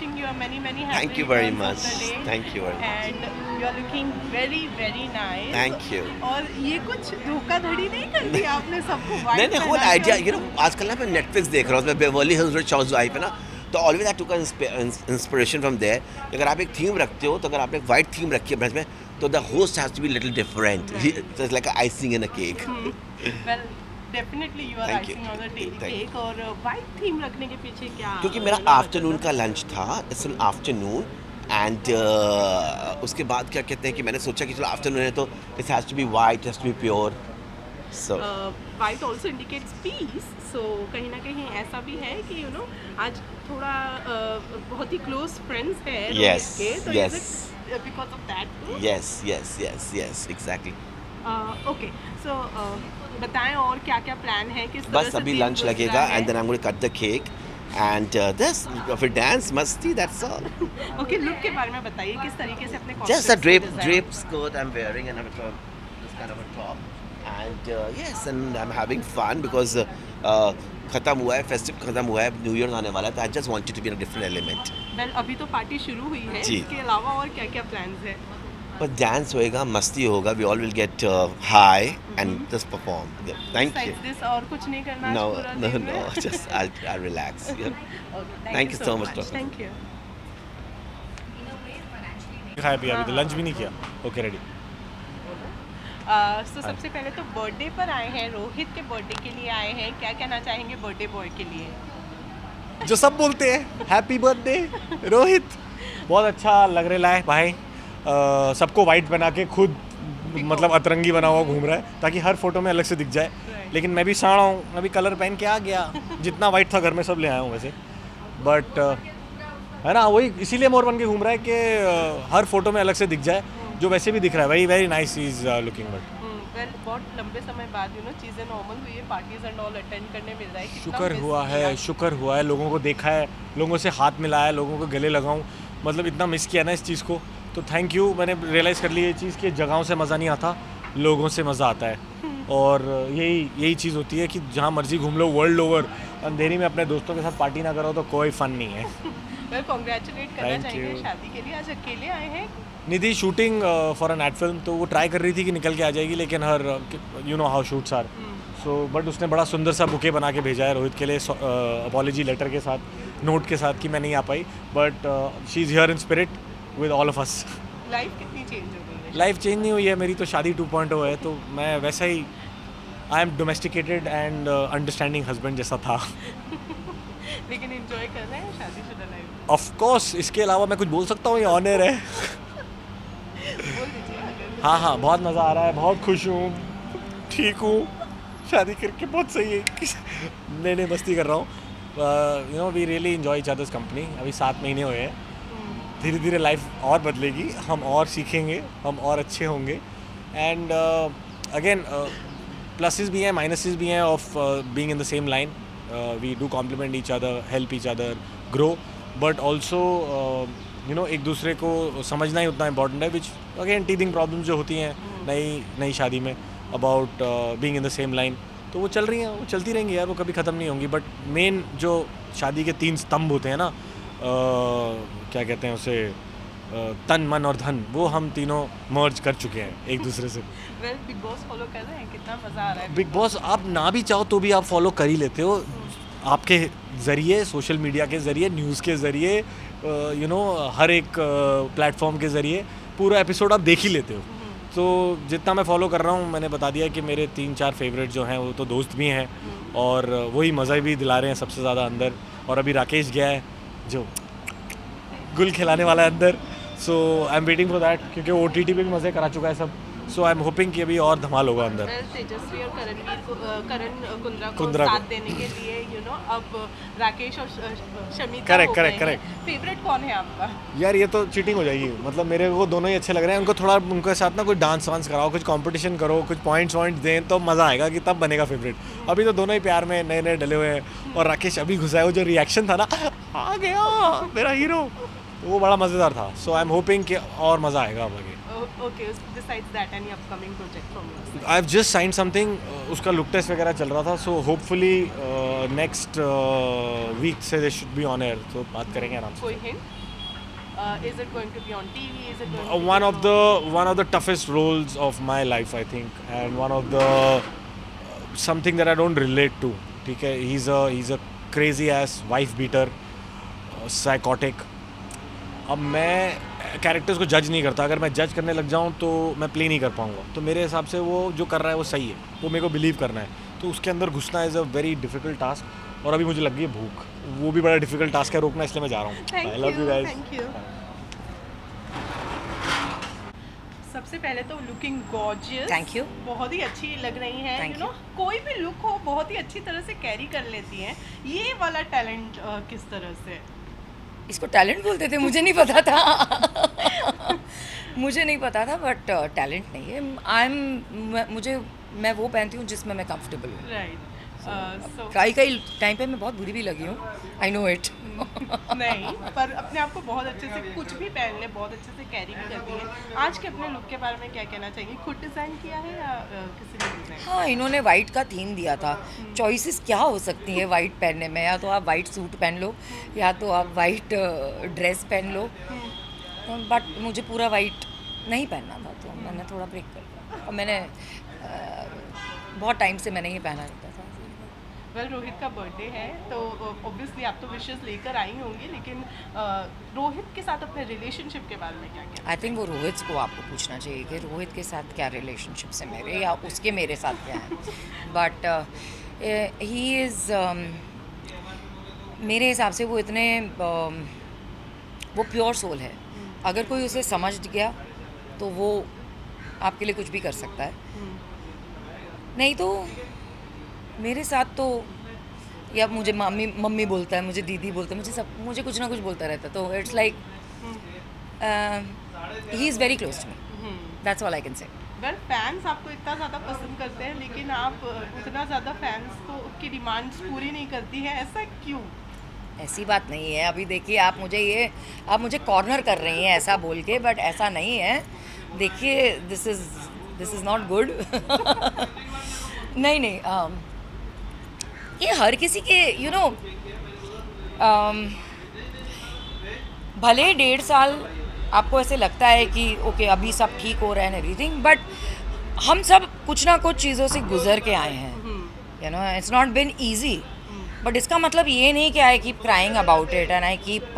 wishing you a many happy Thank you very returns much. of the day. Thank you very much. And you are looking very nice. Thank you. और ये कुछ धोखाधड़ी नहीं कर दी आपने सबको नहीं white नहीं होल पहना के आइडिया और- आजकल ना मैं नेटफ्लिक्स देख रहा हूँ उसमें बेवर्ली हिल्स हाउसवाइफ है ना, तो always I took inspiration from there. अगर आप एक थीम रखते हो तो अगर आपने एक वाइट थीम रखी है ब्रंच में तो the host has to be little different, it's like icing in a cake. Well, definitely you are Thank you. icing on the Thank you. cake और white theme रखने के पीछे क्या क्योंकि मेरा मतलब आफ्टरनून था? का लंच था, इट्स एन आफ्टरनून एंड उसके बाद क्या कहते हैं कि मैंने सोचा कि चलो आफ्टरनून है तो it has to be white, has to be pure. So White also indicates peace, so कहीं ना कहीं ऐसा भी है कि आज थोड़ा बहुत ही close friends है Yes, रोहित के, तो yes. is it because of that too? Yes exactly. Okay so बताएं और क्या क्या प्लान है, किस तरह बस से अभी दिन लंच गुजरा लगेगा है? And then I am going to cut the cake and this फिर डांस मस्ती, दैट्स ऑल। ओके, लुक के बारे में बताइए किस तरीके से अपने Just a costumes को design- drape skirt I'm wearing and this kind of a top and yes and I'm having fun because खत्म हुआ है, फेस्टिव खत्म हुआ है, न्यू ईयर आने वाला है, तो I just wanted to be in a different element. Well, अभी तो पार्टी शुरू हुई है, जी। इसके अलावा और क्या क्या प्लान्स है? पर डांस होएगा, मस्ती होगा, we all will get high and just perform. Thank you. Besides this और कुछ नहीं करना No, आज पूरा no, दिन में? no, just I'll relax. Yeah. Okay, Thank you so much, Dr. Thank you. खाया पिया अभी तो लंच भी नहीं किया। Okay ready. So सबसे पहले तो बर्थडे पर आए हैं, रोहित के बर्थडे के लिए आए हैं, क्या कहना चाहेंगे बर्थडे बॉय के लिए? जो सब बोलते हैं हैप्पी बर्थडे रोहित। बहुत अच्छा लग रहा है भाई। सबको वाइट बना के खुद मतलब अतरंगी बना हुआ घूम रहा है ताकि हर फोटो में अलग से दिख जाए। Right. लेकिन मैं भी साड़ा हूँ, मैं भी कलर पहन के आ गया। जितना वाइट था घर में सब ले आया हूँ वैसे, बट है ना, वही इसीलिए मोर बन के घूम रहा है कि हर फोटो में अलग से दिख जाए, जो वैसे भी दिख रहा है। Very very nice is looking but well, बहुत लंबे समय बाद चीज़ें नॉर्मल हुई है, पार्टीज एंड ऑल अटेंड करने मिल रहा है। कितना शुक्र miss हुआ किया? है, शुक्र हुआ है। लोगों को देखा है, लोगों से हाथ मिलाया, लोगों को गले लगाऊं, मतलब इतना मिस किया ना इस चीज़ को। तो थैंक यू, मैंने रियलाइज़ कर लिया ये चीज़ कि जगहों से मज़ा नहीं आता, लोगों से मज़ा आता है। और यही चीज़ होती है कि जहाँ मर्जी घूम लो वर्ल्ड ओवर, अंधेरी में अपने दोस्तों के साथ पार्टी ना करो तो कोई फ़न नहीं है। वेल, कॉन्ग्रेचुलेट करना Thank चाहेंगे you. शादी के लिए। आज अकेले आए हैं? Nidhi shooting for an ad film, तो वो ट्राई कर रही थी कि निकल के आ जाएगी, लेकिन हर you know how shoots are, so but उसने बड़ा सुंदर सा बुके बना के भेजा है रोहित के लिए, अपॉलॉजी लेटर के साथ, नोट के साथ कि मैं नहीं आ पाई, but she is here in spirit with all of us. Life कितनी चेंज हो गई है? लाइफ चेंज नहीं हुई है मेरी, तो शादी 2.0 है, तो मैं वैसा ही I am domesticated and understanding husband जैसा था। लेकिन एंजॉय कर रहे हैं शादीशुदा लाइफ? ऑफ कोर्स, इसके अलावा मैं कुछ बोल सकता हूँ? ये ऑनर है। बोल दीजिए अगर। हाँ, बहुत मज़ा आ रहा है, बहुत खुश हूँ, ठीक हूँ, शादी करके बहुत सही है। नहीं मस्ती कर रहा हूँ। You know we really enjoy each other's company. अभी 7 महीने हुए हैं, धीरे धीरे लाइफ और बदलेगी, हम और सीखेंगे, हम और अच्छे होंगे। एंड अगेन प्लसेस भी हैं, माइनसेस भी हैं of being in the same line. We do complement each other, help each other grow, but also you know एक दूसरे को समझना ही उतना इम्पॉर्टेंट है, विच अगेन टीथिंग प्रॉब्लम्स जो होती हैं नई शादी में about being in the same line, तो वो चल रही हैं, वो चलती रहेंगी यार, वो कभी ख़त्म नहीं होंगी। बट मेन जो शादी के 3 स्तंभ होते हैं ना, क्या कहते हैं उसे, तन मन और धन, वो हम तीनों मर्ज कर चुके हैं एक दूसरे से। वेल, बिग बॉस फॉलो कर रहे हैं, कितना मजा आ रहा है? बिग बॉस आप ना भी चाहो तो भी आप फॉलो कर ही लेते हो, आपके ज़रिए, सोशल मीडिया के ज़रिए, न्यूज़ के ज़रिए, यू नो हर एक प्लेटफॉर्म के ज़रिए पूरा एपिसोड आप देख ही लेते हो। तो जितना मैं फॉलो कर रहा हूँ, मैंने बता दिया कि मेरे 3-4 फेवरेट जो हैं वो तो दोस्त भी हैं, और वही मज़ा भी दिला रहे हैं सबसे ज़्यादा अंदर। और अभी राकेश गया है जो गुल खिलाने वाला है अंदर, so I am waiting for that, क्योंकि OTT पे भी मज़े करा चुका है सब, सो आई एम होपिंग कि अभी और धमाल होगा अंदर। वेल, तेजस्वी और करण कुंद्रा को कुंद्रा को। साथ देने के लिए अब राकेश और शमिता Correct, हो correct, गए हैं। correct. फेवरेट कौन है आपका? यार ये तो चीटिंग हो जाएगी, मतलब मेरे को दोनों ही अच्छे लग रहे हैं। उनको थोड़ा उनके साथ ना कुछ डांस वांस कराओ, कुछ कंपटीशन करो, कुछ पॉइंट्स दें तो मज़ा आएगा, कि तब बनेगा फेवरेट। अभी तो दोनों ही प्यार में नए डले हुए हैं, और राकेश अभी घुसा है, वो जो रिएक्शन था ना, आ गया मेरा हीरो, तो वो बड़ा मज़ेदार था। सो आई एम होपिंग कि और मज़ा आएगा अब आगे। Okay, besides that, any upcoming project from your side? I have just sign something, उसका लुक टेस्ट वगैरह चल रहा था, सो होपफुली नेक्स्ट वीक से they should be on air, तो बात करेंगे आराम से. कोई hint? Is it going to be on TV? Is it going to be One of the toughest roles of my life, I think, and one of the something that I don't relate to. ठीक है, he's a crazy ass wife beater, psychotic. अब मैं characters को जज नहीं करता, अगर मैं जज करने लग जाऊँ तो मैं प्ले नहीं कर पाऊँगा. तो मेरे हिसाब से वो जो कर रहा है वो सही है, वो मेरे को बिलीव करना है, तो उसके अंदर घुसना is a very difficult task. और अभी मुझे लग गई है भूख, वो भी बड़ा डिफिकल्ट टास्क है रोकना, इसलिए मैं जा रहा हूँ. Thank I love you you, guys. thank you. सबसे पहले तो लुकिंग गॉर्जियस. Thank you. बहुत ही अच्छी लग रही हैं. Thank यू नो, कोई भी लुक हो बहुत ही अच्छी तरह से कैरी कर लेती हैं. ये वाला टैलेंट किस तरह से? इसको टैलेंट बोलते थे, मुझे नहीं पता था. मुझे नहीं पता था, बट टैलेंट नहीं है. मैं वो पहनती हूँ जिसमें मैं कंफर्टेबल हूँ. राइट. सो कई टाइम पे मैं बहुत बुरी भी लगी हूँ, आई नो इट. नहीं, पर अपने आप को बहुत अच्छे से कुछ भी पहन ले, बहुत अच्छे से कैरी भी करती है. आज के अपने लुक के बारे में क्या कहना चाहिए? खुद डिज़ाइन किया है या किसी ने डिज़ाइन? हाँ, इन्होंने वाइट का थीम दिया था. चॉइसेस क्या हो सकती है वाइट पहनने में? या तो आप वाइट सूट पहन लो, या तो आप वाइट ड्रेस पहन लो. बट मुझे पूरा वाइट नहीं पहनना था, तो मैंने थोड़ा ब्रेक कर दिया. और मैंने बहुत टाइम से मैंने ये पहना रहता था. वेल, रोहित का बर्थडे है, तो ऑब्वियसली आप तो विशेस लेकर आई होंगी, लेकिन रोहित के साथ अपने रिलेशनशिप के बारे में क्या कहना? आई थिंक वो रोहित को आपको पूछना चाहिए कि रोहित के साथ क्या रिलेशनशिप है मेरे, या उसके मेरे साथ क्या है. बट ही इज़ मेरे हिसाब से वो इतने वो प्योर सोल है. अगर कोई उसे समझ गया तो वो आपके लिए कुछ भी कर सकता है. नहीं तो मेरे साथ तो या मुझे मम्मी बोलता है, मुझे दीदी बोलता है, मुझे कुछ ना कुछ बोलता रहता है. तो it's like he is very close to me. That's all I can say. Well, fans आपको इतना ज़्यादा पसंद करते हैं, लेकिन आप उतना ज़्यादा फैंस को की डिमांड्स पूरी नहीं करती हैं, ऐसा क्यों? ऐसी बात नहीं है. अभी देखिए, आप मुझे कॉर्नर कर रही हैं ऐसा बोल के, बट ऐसा नहीं है. देखिए, दिस इज़ नॉट गुड. नहीं, ये हर किसी के यू नो भले 1.5 साल आपको ऐसे लगता है कि ओके अभी सब ठीक हो रहा है एवरीथिंग, बट हम सब कुछ ना कुछ चीज़ों से गुजर के आए हैं. You know, it's not been easy. But इसका मतलब ये नहीं कि I keep crying about it and I keep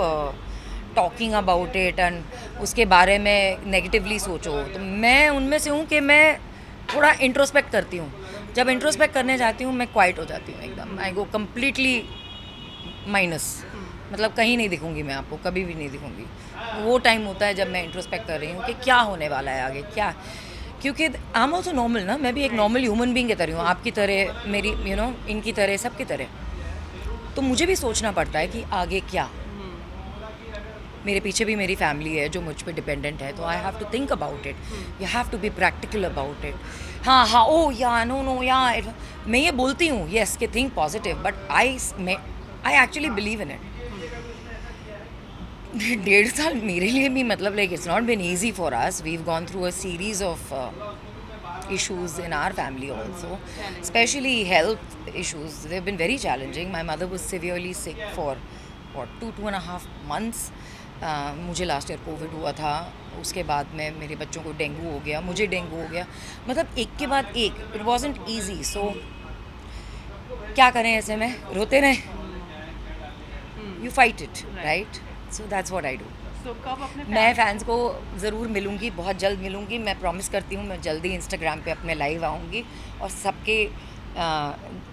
talking about it and उसके बारे में नेगेटिवली सोचो. तो मैं उनमें से हूँ कि मैं थोड़ा इंट्रोस्पेक्ट करती हूँ. जब इंट्रोस्पेक्ट करने जाती हूँ मैं क्वाइट हो जाती हूँ एकदम. आई गो कम्प्लीटली माइनस. मतलब कहीं नहीं दिखूंगी मैं आपको, कभी भी नहीं दिखूंगी. वो टाइम होता है जब मैं इंट्रोस्पेक्ट कर रही हूँ कि क्या होने वाला है आगे, क्या. क्योंकि आई एम ऑल्सो नॉर्मल ना, मैं भी एक नॉर्मल ह्यूमन बीइंग की तरह हूँ, आपकी तरह, मेरी यू नो इनकी तरह, सबकी तरह. तो मुझे भी सोचना पड़ता है कि आगे क्या. मेरे पीछे भी मेरी फैमिली है जो मुझ पे डिपेंडेंट है, तो I have to think about it. You have to be practical about it. हाँ ओ या नो या मैं ये बोलती हूँ येस कि think positive, but I actually believe in it. 1.5 साल मेरे लिए भी मतलब like it's not been easy for us. We have gone through a series of issues in our family also, especially health issues. They've been very challenging. My mother was severely sick for 2.5 months. मुझे last year Covid हुआ था, उसके बाद में मेरे बच्चों को dengue हो गया, मुझे डेंगू हो गया. मतलब एक के बाद एक. It wasn't easy. सो क्या करें ऐसे में, रोते रहें? You fight it, right? So that's what I do. So, कब अपने मैं फैंस को ज़रूर मिलूँगी, बहुत जल्द मिलूँगी. मैं प्रॉमिस करती हूँ मैं जल्दी इंस्टाग्राम पे अपने लाइव आऊँगी और सबके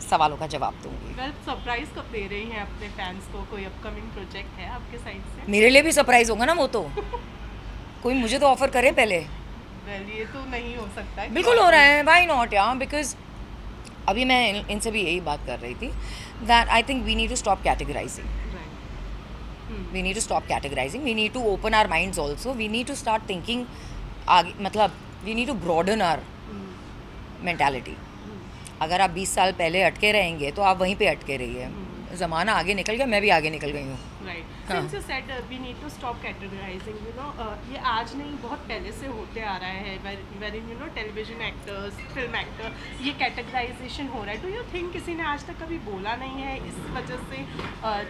सवालों का जवाब दूँगी. वेल, सरप्राइज कब दे रही हैं अपने फैंस को? कोई अपकमिंग प्रोजेक्ट है आपके साइड से? मेरे लिए भी सरप्राइज़ होगा ना वो तो. कोई मुझे तो ऑफ़र करे पहले. वेल, ये तो नहीं हो सकता है. बिल्कुल हो रहा है, व्हाई नॉट यार. बिकॉज अभी मैं इनसे भी यही बात कर रही थी that I think we need to stop categorising. We need to stop categorizing. We need to open our minds also. We need to start thinking आगे, मतलब we need to broaden our mentality. अगर आप 20 साल पहले अटके रहेंगे तो आप वहीं पे अटके रहिए. ज़माना आगे निकल गया, मैं भी आगे निकल गई हूँ. Right. हाँ. Since you said we need to stop categorizing, ये आज नहीं बहुत पहले से होते आ रहा है, wherein television actors, film actor, ये categorization हो रहा है. Do you think किसी ने आज तक कभी बोला नहीं है, इस वजह से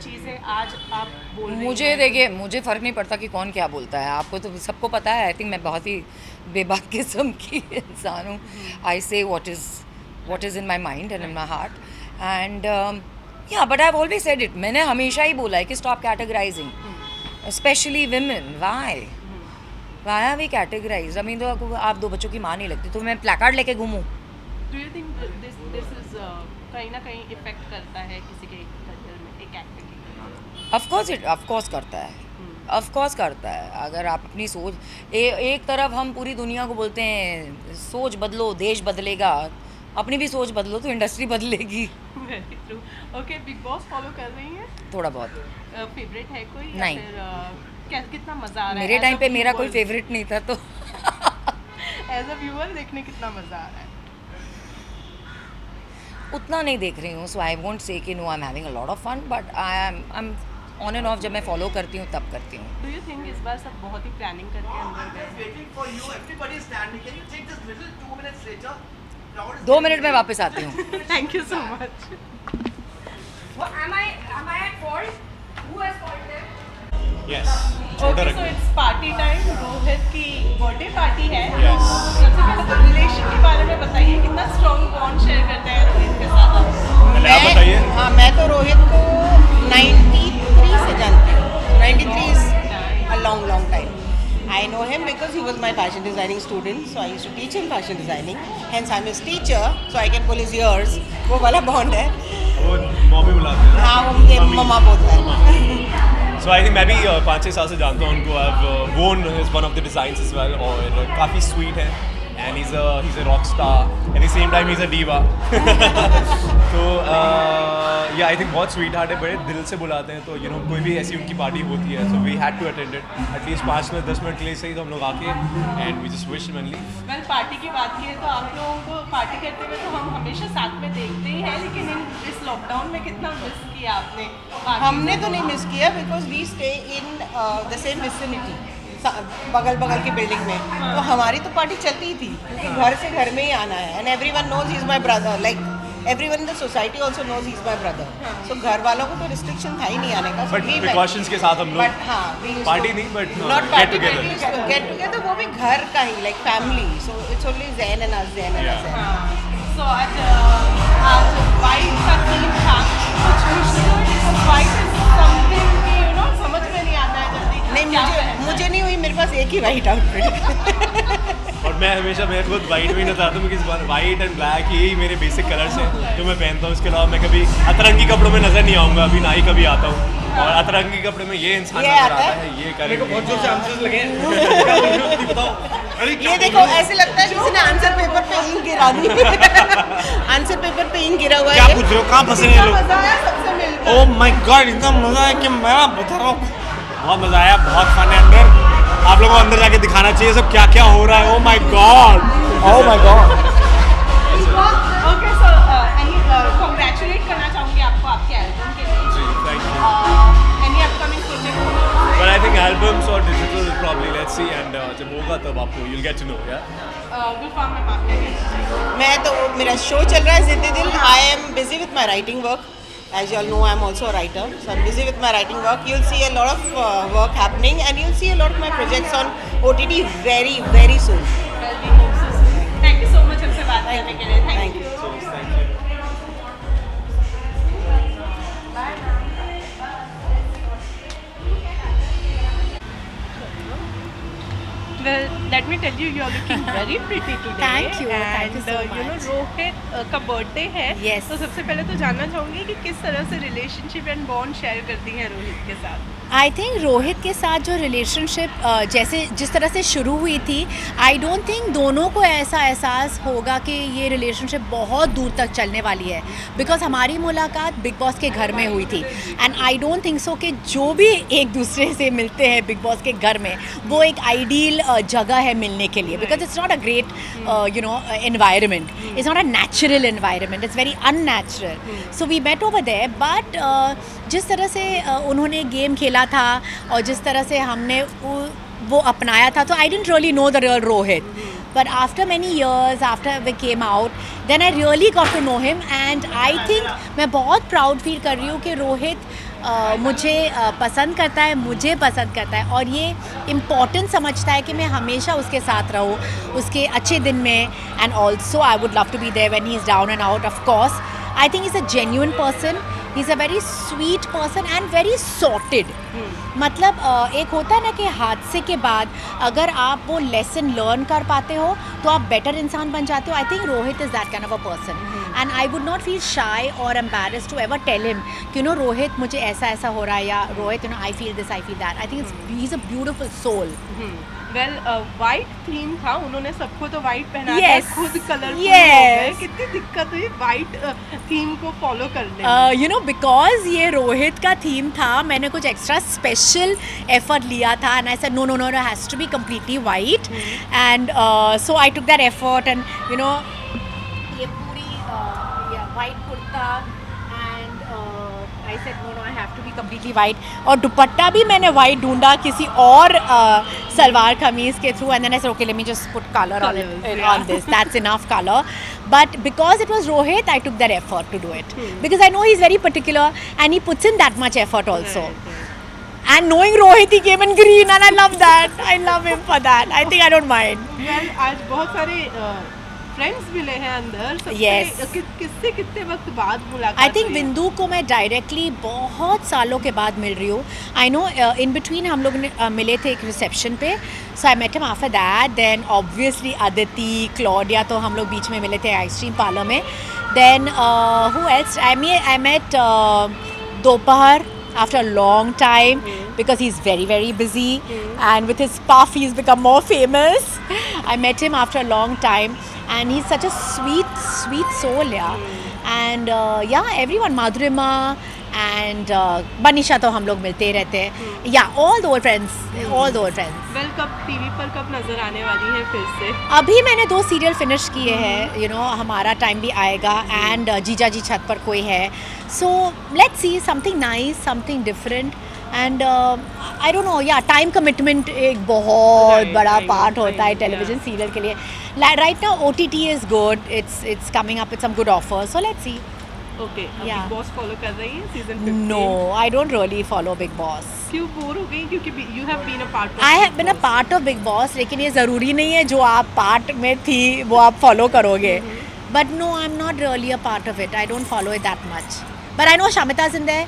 चीज़ें आज आप बोल रही मुझे हैं? देखिए, मुझे फ़र्क नहीं पड़ता कि कौन क्या बोलता है. आपको तो सबको पता है. आई थिंक मैं बहुत ही बेबाक किस्म की इंसान हूँ. आई से what is in my mind and in my heart. And yeah, but I've always said it. मैंने हमेशा ही बोला है कि stop categorizing, especially women. Why are we categorized? I mean, तो आप 2 बच्चों की माँ नहीं लगती तो मैं प्लेकार्ड लेके घूमूं. Do you think this is कहीं ना कहीं इफेक्ट करता है किसी के करियर में, एक एक्टर की? ऑफ कोर्स करता है. ऑफ कोर्स करता है. अगर आप अपनी सोच एक तरफ हम पूरी दुनिया को बोलते हैं सोच बदलो, देश बदलेगा, अपनी भी सोच बदलो तो इंडस्ट्री बदलेगी. Very true. Okay, big Boss follow कर रही हैं? थोड़ा बहुत. फेवरेट है कोई या नहीं. फिर कितना मजा आ रहा है? मेरे टाइम पे मेरा कोई फेवरेट नहीं था तो एज अ व्यूअर देखने कितना मजा आ रहा है? उतना नहीं देख रही हूँ. सो आई वोंट से कि no I am having a lot of fun, but I am on and off. जब मैं फॉलो करती हूँ तब करती हूँ. डू यू थिंक इस बार सब बहुत ही प्लानिंग करके अंदर गए? Waiting for you, everybody is standing. Can you take this little 2 minutes later? 2 minute में वापस आती हूँ. Thank you so much. Am I at fault? Who has fault there? Yes. Okay, so it's party time. Rohit की birthday party है. Yes. सबसे पहले तो relation के बारे में बताइए, कितना स्ट्रॉन्ग बॉन्ड शेयर करते हैं रोहित के साथ आप? पहले आप बताइए. हाँ, मैं तो रोहित को 93 से जानती हूँ. 93 is a long time. I know him because he was my fashion designing student, so I used to teach him fashion designing. Hence I'm his teacher, so I can pull his ears. वो वाला bond है. वो mummy बुलाते हैं. हाँ, वो मुझे मम्मा बोलता है. So I think मैं भी 5-6 साल से जानता हूँ उनको. I've worn his one of the designs as well. और काफ़ी sweet है. And he's a rock star. At the same time he's a diva. तो yeah, I think बहुत sweet heart है. बड़े दिल से बुलाते हैं. तो कोई भी ऐसी उनकी पार्टी होती है. So we had to attend it. At least 5-10 minute के लिए सही तो हम लोग आके and we just wish him and leave. Well, party की बात की है तो आप लोगों को पार्टी करते हुए तो हम हमेशा साथ में देखते ही हैं, लेकिन इस लॉकडाउन में कितना मिस किया आपने party? हमने तो नहीं मिस किया because we stay in the same vicinity. बगल की बिल्डिंग में. तो हमारी तो पार्टी चलती ही थी क्योंकि घर से घर में ही आना है. And everyone knows he is my brother. Like everyone in the society also knows he's my brother. So घर वालों को तो रिस्ट्रिक्शन था ही नहीं आने का. But precautions के साथ हम लोग. But हाँ, we used Party to- नहीं, but not get party, together. but we used to get together. वो भी घर का ही, like family. So it's only Zain and us, Zain and us. सो आज वाइट का थीम था. कुछ मुश्किल वाइट इज समथिंग कि समझ में नहीं आता है जल्दी. नहीं, क्या पहनना है? मुझे नहीं हुई. मेरे पास एक ही वाइट आउटफिट. और मैं हमेशा मैं खुद वाइट में ही नजर आता हूँ क्योंकि इस बार वाइट एंड ब्लैक यही मेरे बेसिक कलर्स हैं जो मैं पहनता हूँ. इसके अलावा मैं कभी अतरंगी कपड़ों में नजर नहीं आऊँगा. अभी ना ही कभी आता हूँ. और अतरंगी कपड़े में ये इंसान ये नजर आता आता है? है. ये करेंगे. बहुत जोर से आंसर्स लगे. ये देखो, ऐसे लगता है किसी ने आंसर पेपर पे इंक गिरा दी. आंसर पेपर पे इंक गिरा हुआ है. क्या पूछ रहे हो? कहाँ फंसे हैं ये लोग? मजा आया सबसे मिलकर. ओह माय गॉड, इतना मजा है कि मैं बता रहा हूँ. बहुत मजा आया, बहुत फन है अंदर. आप लोगों को अंदर जाके दिखाना चाहिए सब क्या क्या हो रहा है. Oh my God, oh my God. Okay, so congratulate करना चाहूँगी आपको आपके एल्बम के लिए. Thank you. Any upcoming project? But I think albums or digital probably let's see and जब होगा तब आपको you'll get to know. Yeah. गुलफाम में आप क्या कहना चाहिए? मैं तो मेरा शो चल रहा है जिद्दी दिल. I am busy with my writing work. As you all know, I'm also a writer, so I'm busy with my writing work. You'll see a lot of work happening, and you'll see a lot of my projects on OTT very, very soon. Well, we hope so. Thank you so much हमसे बात करने के लिए. Thank you. So thank you. Well, let me tell you, you're looking very pretty today. Thank you. Thank you so much. Rohit का birthday है. Yes. तो सबसे पहले तो जानना चाहूँगी कि किस तरह से रिलेशनशिप एंड बॉन्ड शेयर करती हैं रोहित के साथ. आई थिंक रोहित के साथ जो रिलेशनशिप जैसे जिस तरह से शुरू हुई थी, आई डोंट थिंक दोनों को ऐसा एहसास होगा कि ये रिलेशनशिप बहुत दूर तक चलने वाली है, बिकॉज हमारी मुलाकात बिग बॉस के घर में हुई थी and I don't think so कि जो भी एक दूसरे से मिलते हैं बिग बॉस के घर में वो एक आइडियल जगह है मिलने के लिए, because it's not a great environment, it's not a natural environment, it's very unnatural. So we met over there, but जिस तरह से उन्होंने गेम खेला था और जिस तरह से हमने वो अपनाया था, तो I didn't really know the real Rohit. But after many years, after we came out, then I really got to know him and I think मैं बहुत proud feel कर रही हूँ कि रोहित मुझे पसंद करता है, मुझे पसंद करता है और ये इम्पॉर्टेंट समझता है कि मैं हमेशा उसके साथ रहूँ उसके अच्छे दिन में, and also I would love to be there when he is down and out. Of course I think is a genuine person, he is a very sweet person and very sorted. मतलब एक होता है ना कि हादसे के बाद अगर आप वो लेसन लर्न कर पाते हो तो आप बेटर इंसान बन जाते हो. I think Rohit is that kind of a person and I would not feel shy or embarrassed to ever tell him कि नो रोहित मुझे ऐसा ऐसा हो रहा है, या Rohit I feel this, I feel that. I think he is a beautiful soul. Well white theme था, उन्होंने सबको तो वाइट पहना Yes. था, खुद कलरफुल Yes. हो गए. कितनी दिक्कत हुई वाइट थीम को फॉलो करने में? यू नो बिकॉज ये रोहित का थीम था, मैंने कुछ एक्स्ट्रा स्पेशल एफर्ट लिया था and I said no no no has to be completely white and so I took that effort and you know ये पूरी white kurta and I said no no I have to be completely white, और दुपट्टा भी मैंने white ढूंढा किसी और सलवार कमीज के through, and then I said okay let me just put colour on Colours, इट yeah. on this, that's enough color. But because it was Rohit, I took that effort to do it. Because I know he's very particular and he puts in that much effort also. And knowing Rohit, he came in green and I love that. I love him for that. I think I don't mind. Well आज बहुत सारे friends मिले हैं अंदर सबसे. Yes. किससे कितने वक्त बाद मुलाकात आई थिंक हुई? बिंदु को मैं डायरेक्टली बहुत सालों के बाद मिल रही हूँ. आई नो इन बिटवीन हम लोग मिले थे एक रिसेप्शन पे, so I met him after that. Then obviously Aditi, Claudia, तो हम लोग बीच में मिले थे आइसक्रीम पार्लर में. Then who else I met दोपहर after a long time because he's very very busy and with his puff he's become more famous. I met him after a long time and he's such a sweet soul, and everyone, Madhurima and Banisha, तो हम लोग मिलते ही रहते हैं. all the old friends. Well कब TV पर कब नजर आने वाली है फिर से? अभी मैंने 2 सीरियल फिनिश किए हैं, यू नो हमारा टाइम भी आएगा एंड जीजा जी छत पर कोई है, सो let's see something nice, something different and I don't know, time commitment एक बहुत Right, बड़ा right, पार्ट होता है right, टेलीविजन yeah. सीरियल के लिए. Right now OTT is good, it's coming up with some good offers, so let's see. Okay, Yeah. Bigg Boss follow कर रही है season 15? No, I don't really follow Bigg Boss. क्यों bore हो गई? क्योंकि you have been a part. I have been a part of Bigg Boss, लेकिन ये ज़रूरी नहीं है जो आप पार्ट में थी वो आप फॉलो करोगे. But no, I am not really a part of it, I don't follow it that much. But I know Shamita is in there,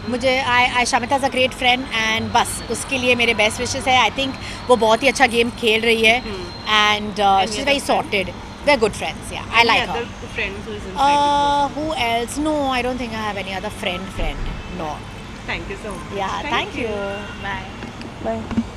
मुझे I Shamita is a great friend and बस उसके लिए मेरे बेस्ट विशेस है. I think वो बहुत ही अच्छा game खेल रही है and she is very sorted. We are good friends, I like her. Friends who is inside Who else? No, I don't think I have any other friend. No. you. Thank you so much. Yeah, thank you. Bye.